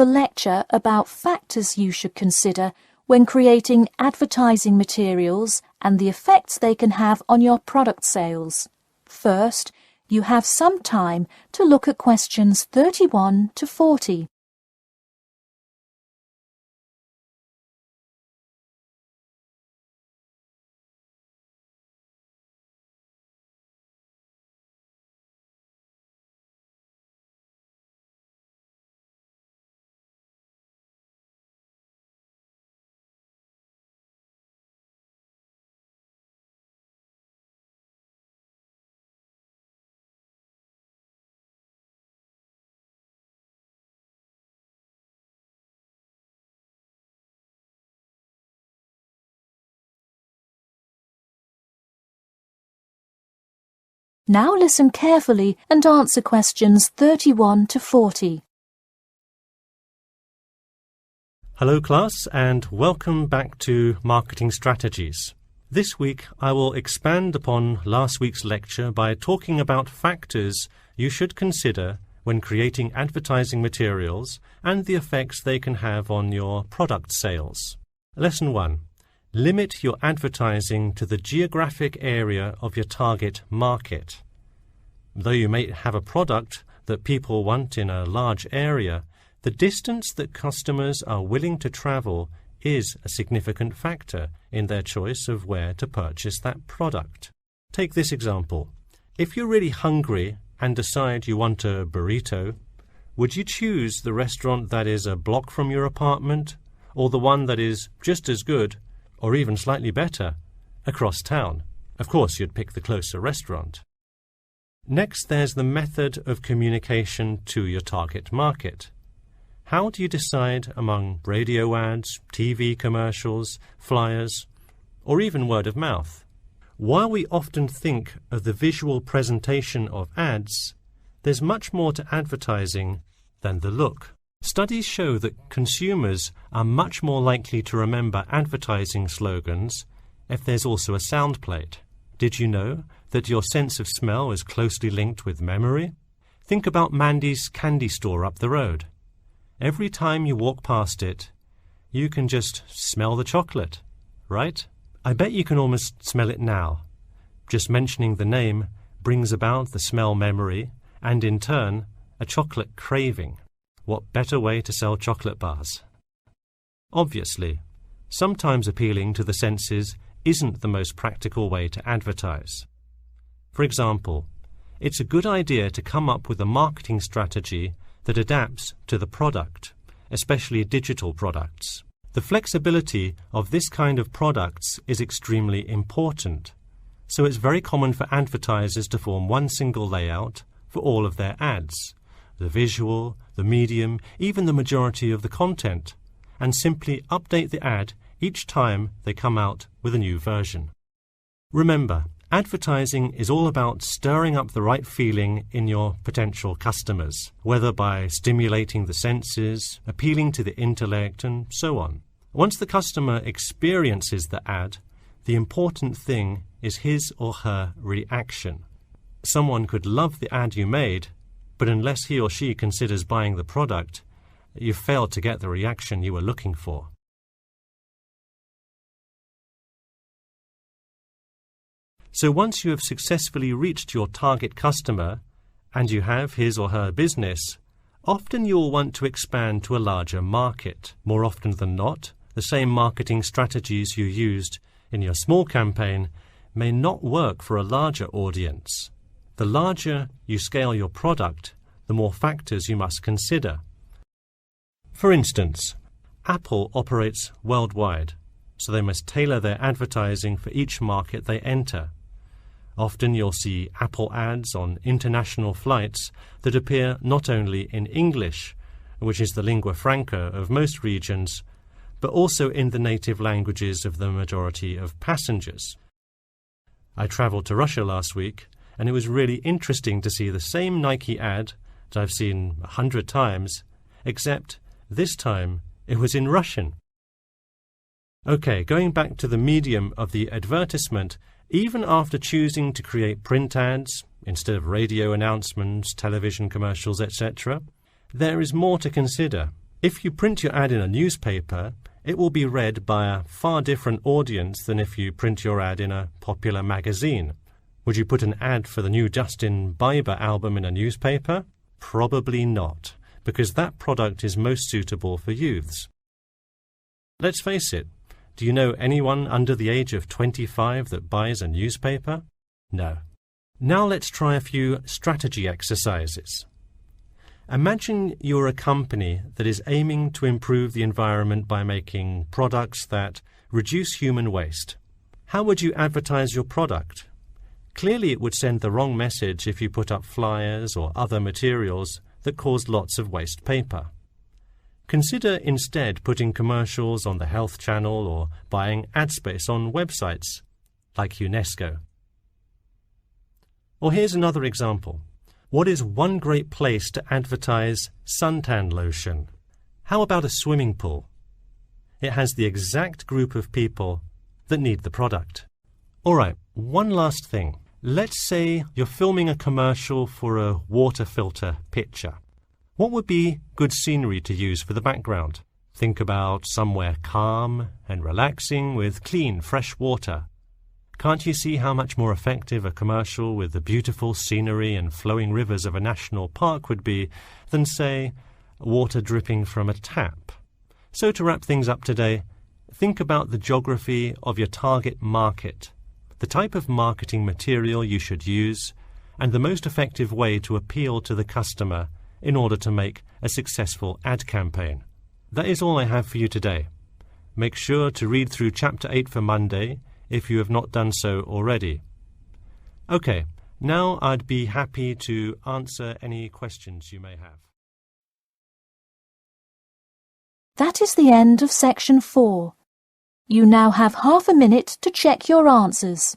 A lecture about factors you should consider when creating advertising materials and the effects they can have on your product sales. First, you have some time to look at questions 31 to 40. Now listen carefully and answer questions 31 to 40. Hello class, and welcome back to Marketing Strategies. This week I will expand upon last week's lecture by talking about factors you should consider when creating advertising materials and the effects they can have on your product sales. Lesson 1. Limit your advertising to the geographic area of your target market. Though you may have a product that people want in a large area, the distance that customers are willing to travel is a significant factor in their choice of where to purchase that product. Take this example. If you're really hungry and decide you want a burrito, would you choose the restaurant that is a block from your apartment, or the one that is just as good, or even slightly better, across town? Of course, you'd pick the closer restaurant. Next, there's the method of communication to your target market. How do you decide among radio ads, TV commercials, flyers, or even word of mouth? While we often think of the visual presentation of ads, there's much more to advertising than the look. Studies show that consumers are much more likely to remember advertising slogans if there's also a sound plate. Did you know that your sense of smell is closely linked with memory? Think about Mandy's candy store up the road. Every time you walk past it, you can just smell the chocolate, right? I bet you can almost smell it now. Just mentioning the name brings about the smell memory and, in turn, a chocolate craving. What better way to sell chocolate bars? Obviously, sometimes appealing to the senses isn't the most practical way to advertise. For example, it's a good idea to come up with a marketing strategy that adapts to the product, especially digital products. The flexibility of this kind of products is extremely important, so it's very common for advertisers to form one single layout for all of their ads, the visual, the medium, even the majority of the content, and simply update the ad each time they come out with a new version. Remember, advertising is all about stirring up the right feeling in your potential customers, whether by stimulating the senses, appealing to the intellect, and so on. Once the customer experiences the ad, the important thing is his or her reaction. Someone could love the ad you made, but unless he or she considers buying the product, you've failed to get the reaction you were looking for. So once you have successfully reached your target customer and you have his or her business, often you'll want to expand to a larger market. More often than not, the same marketing strategies you used in your small campaign may not work for a larger audience. The larger you scale your product, the more factors you must consider. For instance, Apple operates worldwide, so they must tailor their advertising for each market they enter. Often you'll see Apple ads on international flights that appear not only in English, which is the lingua franca of most regions, but also in the native languages of the majority of passengers. I travelled to Russia last week, and it was really interesting to see the same Nike ad that I've seen 100 times, except this time it was in Russian. Okay, going back to the medium of the advertisement, even after choosing to create print ads instead of radio announcements, television commercials, etc., there is more to consider. If you print your ad in a newspaper, it will be read by a far different audience than if you print your ad in a popular magazine. Would you put an ad for the new Justin Bieber album in a newspaper? Probably not, because that product is most suitable for youths. Let's face it, do you know anyone under the age of 25 that buys a newspaper? No. Now let's try a few strategy exercises. Imagine you're a company that is aiming to improve the environment by making products that reduce human waste. How would you advertise your product? Clearly it would send the wrong message if you put up flyers or other materials that cause lots of waste paper. Consider instead putting commercials on the Health Channel or buying ad space on websites like UNESCO. Or here's another example. What is one great place to advertise suntan lotion? How about a swimming pool? It has the exact group of people that need the product. All right, one last thing. Let's say you're filming a commercial for a water filter pitcher. What would be good scenery to use for the background? Think about somewhere calm and relaxing with clean, fresh water. Can't you see how much more effective a commercial with the beautiful scenery and flowing rivers of a national park would be than, say, water dripping from a tap? So to wrap things up today, think about the geography of your target market, the type of marketing material you should use, and the most effective way to appeal to the customer in order to make a successful ad campaign. That is all I have for you today. Make sure to read through Chapter 8 for Monday if you have not done so already. Okay, now I'd be happy to answer any questions you may have. That is the end of Section 4. You now have half a minute to check your answers.